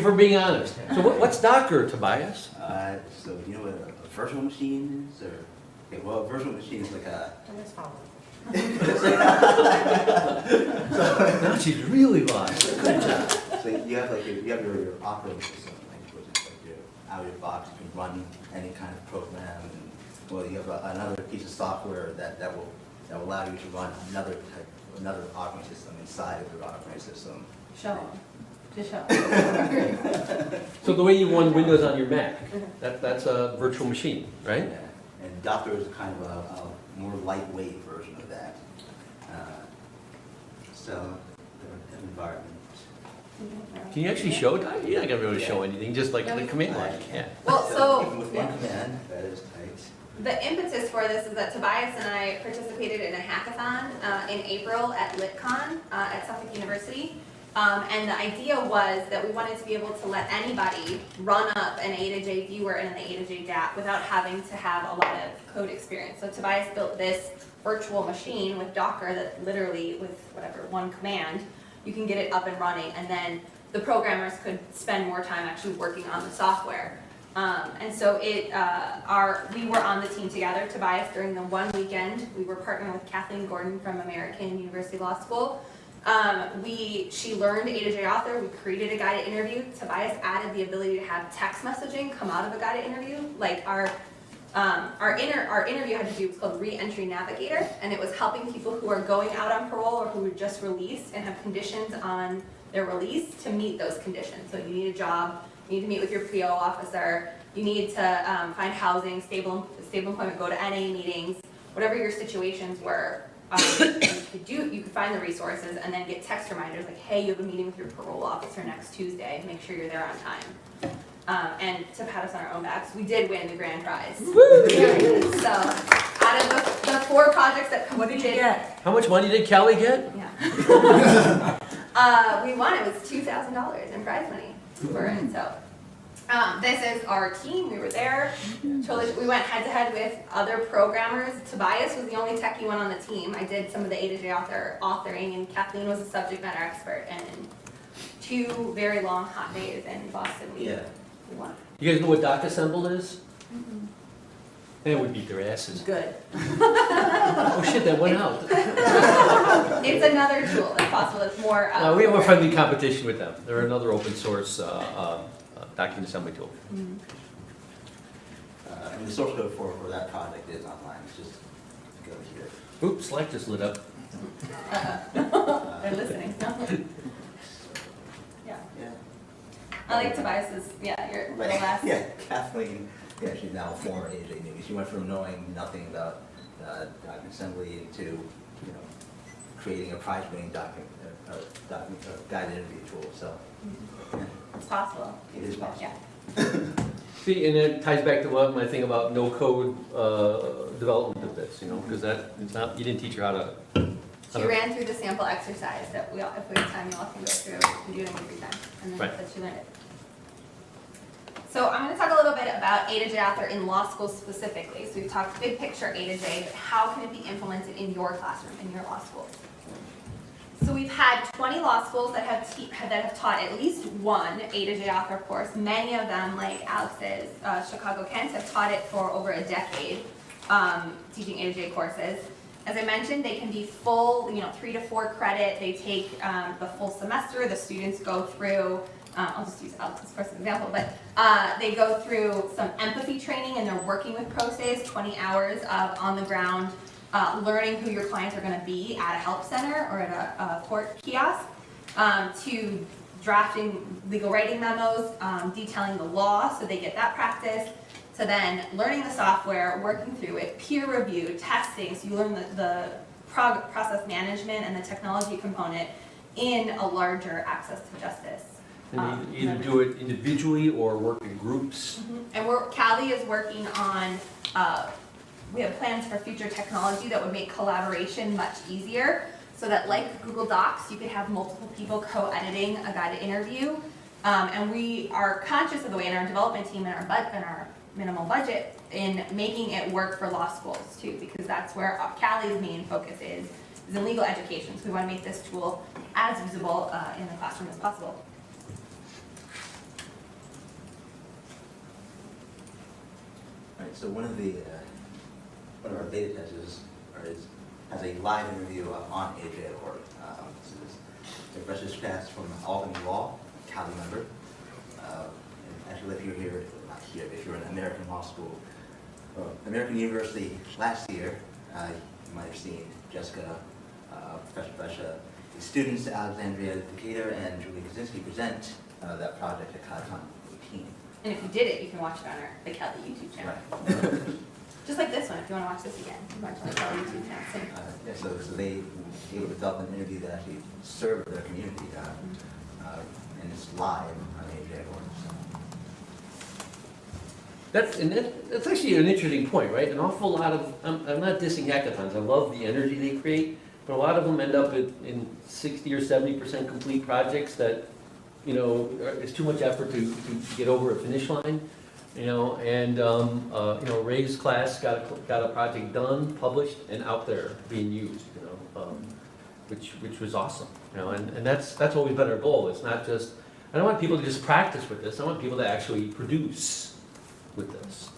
for being honest. So what's Docker, Tobias? So do you know what a virtual machine is? Or okay, well, a virtual machine is like a. Now she's really lost. Good job. So you have your operating system, which is like your out of your box. You can run any kind of program. And, well, you have another piece of software that will allow you to run another operating system inside of your operating system. Show them. Just show them. So the way you run Windows on your Mac, that's a virtual machine, right? Yeah. And Docker is kind of a more lightweight version of that. So the environment. Can you actually show Docker? You're not gonna be able to show anything, just like the command line. Yeah. Well, so Even with one command, that is tight. the impetus for this is that Tobias and I participated in a hackathon in April at LitCon at Suffolk University. And the idea was that we wanted to be able to let anybody run up an A2J viewer and an A2J DAP without having to have a lot of code experience. So Tobias built this virtual machine with Docker that literally, with whatever, one command, you can get it up and running, and then the programmers could spend more time actually working on the software. And so we were on the team together, Tobias, during the one weekend. We were partnering with Kathleen Gordon from American University Law School. She learned A2J Author, we created a guided interview. Tobias added the ability to have text messaging come out of a guided interview. Like our interview had to do, it was called Re-Entry Navigator, and it was helping people who are going out on parole or who were just released and have conditions on their release to meet those conditions. So you need a job, you need to meet with your PO officer, you need to find housing, stable employment, go to NA meetings, whatever your situations were. You could find the resources and then get text reminders like, hey, you have a meeting with your parole officer next Tuesday, make sure you're there on time. And to pat us on our own backs, we did win the grand prize. So, out of the 4 projects that What did you completed, get? How much money did Callie get? yeah. We won, it was $2,000 in prize money for it, so. This is our team, we were there, we went head to head with other programmers. Tobias was the only techie one on the team. I did some of the A2J authoring, and Kathleen was a subject matter expert, and 2 very long hot days in Boston, we won. You guys know what doc assemble is? That would beat their asses. Good. Oh shit, that went out. It's another tool that's possible, that's more. We have a friendly competition with them. They're another open source document assembly tool. And the source code for that project is online, it's just go here. Oops, Slack just lit up. They're listening. Yeah. Yeah. I like Tobias's, your But, last. yeah, Kathleen, she's now a former AJ newbie. She went from knowing nothing about document assembly to, creating a prize-winning guided interview tool. So, yeah, It's possible. it is possible. Yeah. See, and it ties back to what my thing about no code development of this, because it's not, you didn't teach her how to. She ran through the sample exercise that if we have time, you all can go through and do it in your free time. And then Right. said she learned it. So I'm going to talk a little bit about A2J Author in law school specifically. So we've talked big picture A2J, but how can it be implemented in your classroom, in your law schools? So we've had 20 law schools that have taught at least one A2J Author course. Many of them, like Alex's Chicago Kent, have taught it for over a decade, teaching A2J courses. As I mentioned, they can be full, 3 to 4 credit. They take the full semester. The students go through, I'll just use Alex's course as an example, but they go through some empathy training, and they're working with pro-says, 20 hours of on-the-ground learning who your clients are going to be at a help center or at a court kiosk, to drafting legal writing memos, detailing the law, so they get that practice, to then learning the software, working through it, peer review, testing, so you learn the process management and the technology component in a larger access to justice. And you either do it individually or work in groups. And Callie is working on, we have plans for future technology that would make collaboration much easier, so that like Google Docs, you could have multiple people co-editing a guided interview. And we are conscious of the way in our development team and our minimal budget in making it work for law schools too, because that's where Callie's main focus is in legal education. So we want to make this tool as usable in the classroom as possible. All right, so one of our beta testers has a live interview on A2J Author. This is a freshest class from Albany Law, a Cali member. And actually, if you're here, not here, if you're in American Law School, American University last year, you might have seen Jessica, Professor Brescia, the students Alexandria Decatur and Julie Kaczynski present that project at CaliCon 18. And if you did it, you can watch it on the Kelly YouTube channel. Right. Just like this one, if you want to watch this again, you can watch it on the Kelly YouTube channel. Same. Yeah, so they were able to develop an interview that actually served their community, and it's live on A2J Author. That's actually an interesting point, right? An awful lot of, I'm not dissing hackathons, I love the energy they create, but a lot of them end up in 60 or 70% complete projects that, you know, it's too much effort to get over a finish line, you know, and, you know, Ray's class got a project done, published, and out there being used, you know, which was awesome, you know, and that's always been our goal. It's not just, I don't want people to just practice with this, I want people to actually produce with this.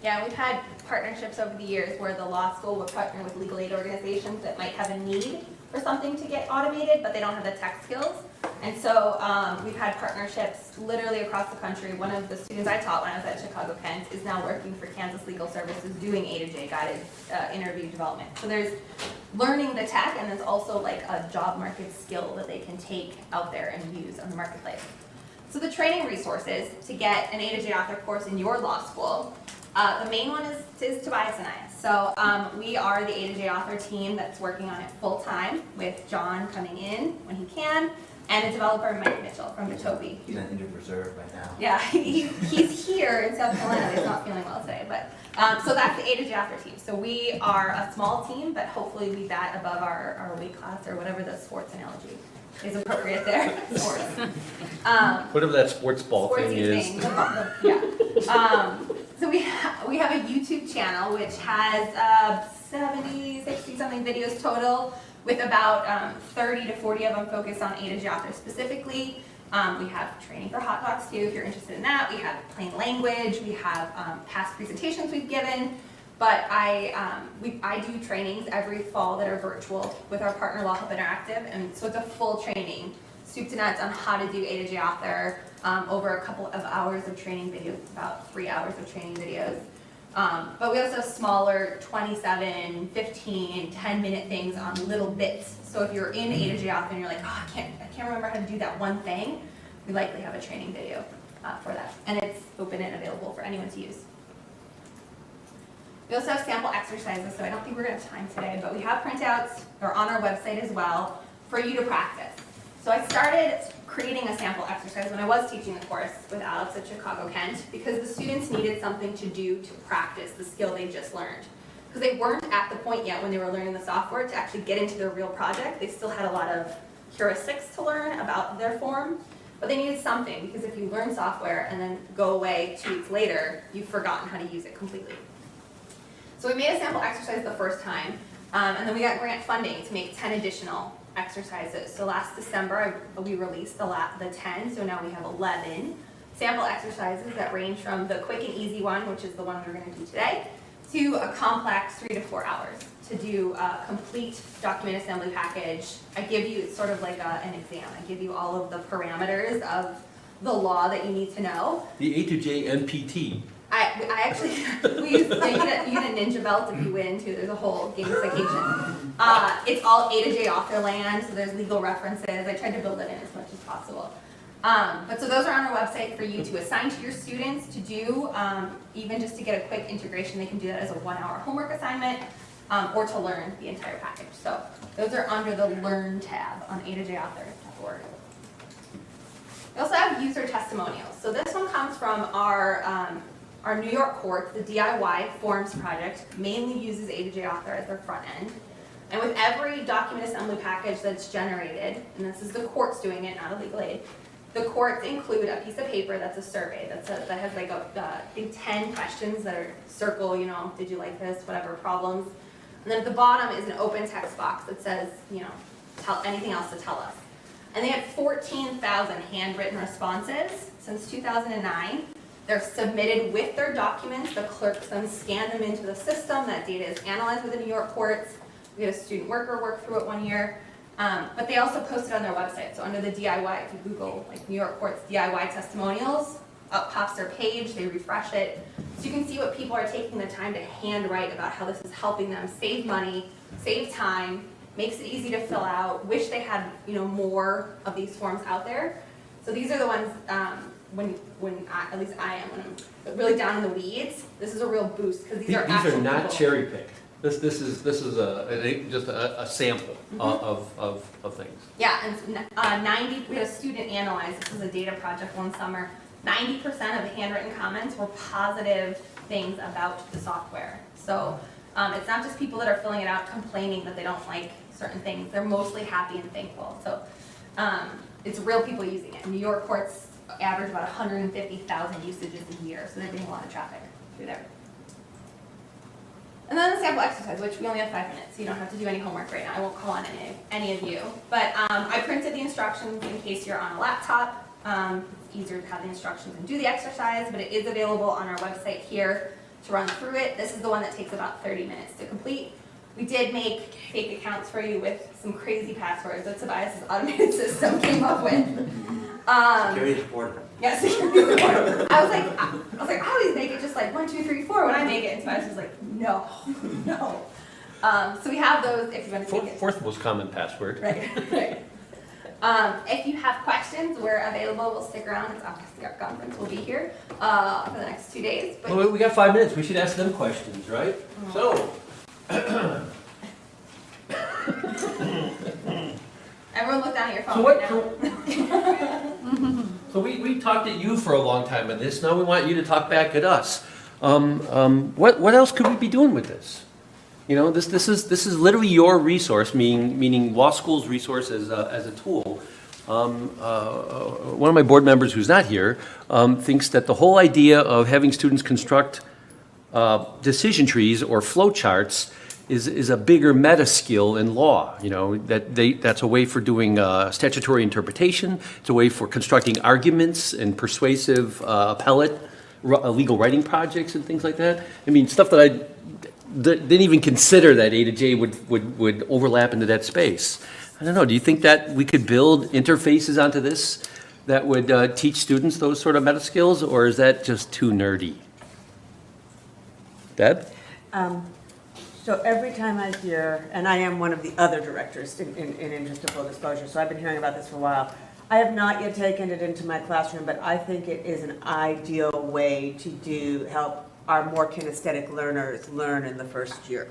Yeah, we've had partnerships over the years where the law school will partner with legal aid organizations that might have a need for something to get automated, but they don't have the tech skills. And so we've had partnerships literally across the country. One of the students I taught when I was at Chicago Kent is now working for Kansas Legal Services doing A2J guided interview development. So there's learning the tech, and there's also like a job market skill that they can take out there and use on the marketplace. So the training resources to get an A2J author course in your law school, the main one is Tobias and I. So we are the A2J Author Team that's working on it full time, with John coming in when he can, and a developer, Mike Mitchell from Matobi. He's on injured reserve right now. Yeah, he's here in South Carolina. He's not feeling well today, but so that's the A2J Author Team. So we are a small team, but hopefully we bat above our weight class, or whatever the sports analogy is appropriate there. Sports. Whatever that sports ball Sportsy thing is. thing, yeah. So we have a YouTube channel which has 70, 60 something videos total, with about 30 to 40 of them focused on A2J authors specifically. We have training for hot dogs too, if you're interested in that. We have plain language. We have past presentations we've given. But I do trainings every fall that are virtual with our partner Law Hub Interactive, and so it's a full training, soup to nuts, on how to do A2J author over a couple of hours of training videos, about 3 hours of training videos. But we also have smaller 27, 15, 10-minute things on little bits. So if you're in A2J author and you're like, oh, I can't remember how to do that one thing, we likely have a training video for that. And it's open and available for anyone to use. We also have sample exercises, so I don't think we're going to have time today, but we have printouts, or on our website as well, for you to practice. So I started creating a sample exercise when I was teaching the course with Alex at Chicago Kent, because the students needed something to do to practice the skill they just learned. Because they weren't at the point yet when they were learning the software to actually get into their real project. They still had a lot of heuristics to learn about their form, but they needed something, because if you learn software and then go away 2 weeks later, you've forgotten how to use it completely. So we made a sample exercise the first time, and then we got grant funding to make 10 additional exercises. So last December, we released the 10, so now we have 11 sample exercises that range from the quick and easy one, which is the one we're going to do today, to a complex 3 to 4 hours to do a complete document assembly package. I give you, it's sort of like an exam. I give you all of the parameters of the law that you need to know. The A2J NPT. I actually, you get a ninja belt if you win too. There's a whole gamification. It's all A2J author land, so there's legal references. I tried to build it in as much as possible. But so those are on our website for you to assign to your students to do, even just to get a quick integration. They can do that as a 1-hour homework assignment, or to learn the entire package. So those are under the Learn tab on A2JAuthor.org. We also have user testimonials. So this one comes from our New York courts. The DIY Forms project mainly uses A2J Author as their front end. And with every document assembly package that's generated, and this is the courts doing it, not a legal aid, the courts include a piece of paper that's a survey that has like I think 10 questions that are circle, you know, did you like this, whatever problems. And then at the bottom is an open text box that says, you know, tell anything else to tell us. And they had 14,000 handwritten responses since 2009. They're submitted with their documents. The clerks then scan them into the system. That data is analyzed with the New York courts. We had a student worker work through it one year. But they also post it on their website. So under the DIY, if you Google like New York courts DIY testimonials, up pops their page, they refresh it. So you can see what people are taking the time to handwrite about how this is helping them save money, save time, makes it easy to fill out, wish they had, you know, more of these forms out there. So these are the ones, at least I am, when I'm really down in the weeds, this is a real boost, because these are actual These are not people. cherry picked. This is just a sample of things. Yeah, and we had a student analyze, this was a data project one summer, 90% of the handwritten comments were positive things about the software. So It's not just people that are filling it out complaining that they don't like certain things. They're mostly happy and thankful. So it's real people using it. New York courts average about 150,000 usages a year, so they're getting a lot of traffic through there. And then the sample exercise, which we only have 5 minutes, so you don't have to do any homework right now. I won't call on any of you. But I printed the instructions in case you're on a laptop. It's easier to have the instructions and do the exercise, but it is available on our website here to run through it. This is the one that takes about 30 minutes to complete. We did make fake accounts for you with some crazy passwords that Tobias's automated system came up with. Security report. Yeah, security report. I was like, I always make it just like 1, 2, 3, 4 when I make it, and Tobias was like, no, no. So we have those if you want to take it. Fourth most common password. Right, right. If you have questions, we're available. We'll stick around. It's obviously our conference. We'll be here for the next 2 days. But Well, we got 5 minutes. We should ask them questions, right? So, everyone look down at your phone so right what? now. So we talked at you for a long time on this. Now we want you to talk back at us. What else could we be doing with this? You know, this is literally your resource, meaning law school's resource as a tool. One of my board members who's not here thinks that the whole idea of having students construct decision trees or flow charts is a bigger meta skill in law. You know, that's a way for doing statutory interpretation. It's a way for constructing arguments and persuasive appellate legal writing projects and things like that. I mean, stuff that I didn't even consider that A to J would overlap into that space. I don't know, do you think that we could build interfaces onto this that would teach students those sort of meta skills, or is that just too nerdy? Deb? So every time I hear, and I am one of the other directors in interest of full disclosure, so I've been hearing about this for a while. I have not yet taken it into my classroom, but I think it is an ideal way to help our more kinesthetic learners learn in the first year.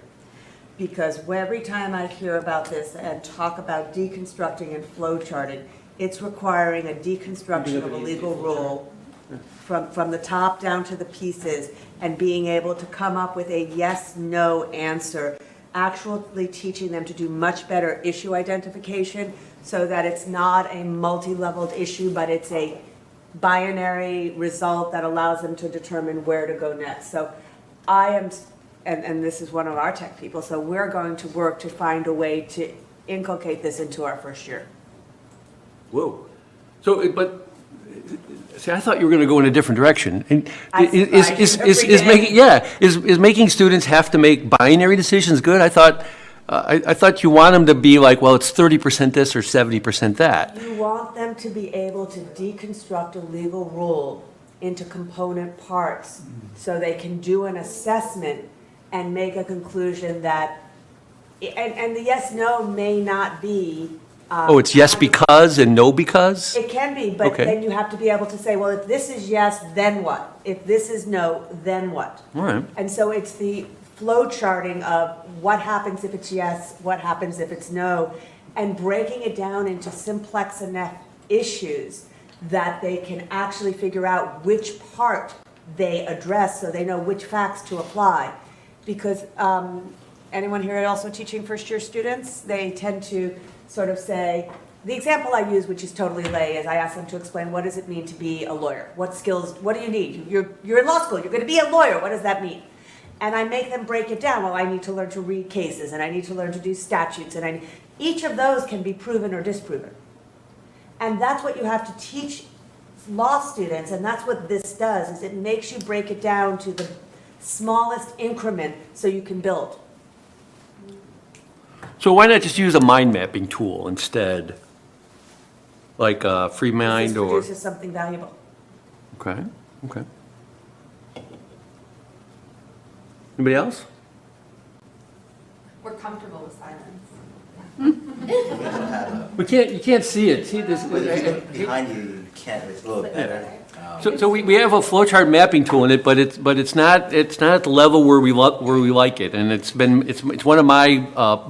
Because every time I hear about this and talk about deconstructing and flow charting, it's requiring a deconstruction of a legal rule from the top down to the pieces and being able to come up with a yes/no answer, actually teaching them to do much better issue identification so that it's not a multi-leveled issue, but it's a binary result that allows them to determine where to go next. So I am, and this is one of our tech people, so we're going to work to find a way to inculcate this into our first year. Whoa. So, but, see, I thought you were going to go in a different direction. And I surprise you every day. is making students have to make binary decisions good? I thought you want them to be like, well, it's 30% this or 70% that. You want them to be able to deconstruct a legal rule into component parts so they can do an assessment and make a conclusion that, and the yes/no may not be. It's yes because and no because? It can be, but Okay. then you have to be able to say, well, if this is yes, then what? If this is no, then what? All right. And so it's the flow charting of what happens if it's yes, what happens if it's no, and breaking it down into simplex enough issues that they can actually figure out which part they address so they know which facts to apply. Because anyone here also teaching first-year students, they tend to sort of say, the example I use, which is totally lay, is I ask them to explain what does it mean to be a lawyer? What skills, what do you need? You're in law school, you're going to be a lawyer, what does that mean? And I make them break it down. Well, I need to learn to read cases, and I need to learn to do statutes, and each of those can be proven or disproven. And that's what you have to teach law students, and that's what this does, is it makes you break it down to the smallest increment so you can build. So why not just use a mind mapping tool instead? Like Free Mind This or? produces something valuable. Okay, okay. Anybody else? We're comfortable with silence. You can't see it. See this? But if you look behind you, you can't, it's a little better. So we have a flowchart mapping tool in it, but it's not at the level where we like it, and it's one of my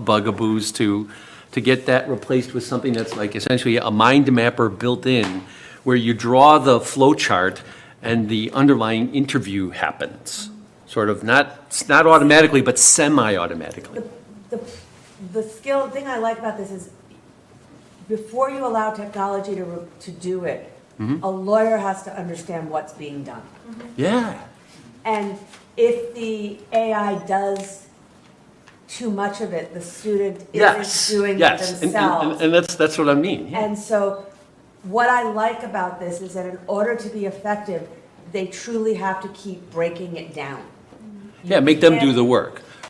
bugaboos to get that replaced with something that's like essentially a mind mapper built in, where you draw the flowchart and the underlying interview happens. sort of, not automatically, but semi-automatically. The skill, thing I like about this is, before you allow technology to do it, a lawyer has to understand what's being done. Yeah, And if the AI does too much of it, the student yes, isn't doing it yes. And- themselves. And that's what I mean, yeah. And so, what I like about this is that in order to be effective, they truly have to keep breaking it down. Yeah, make them do the work.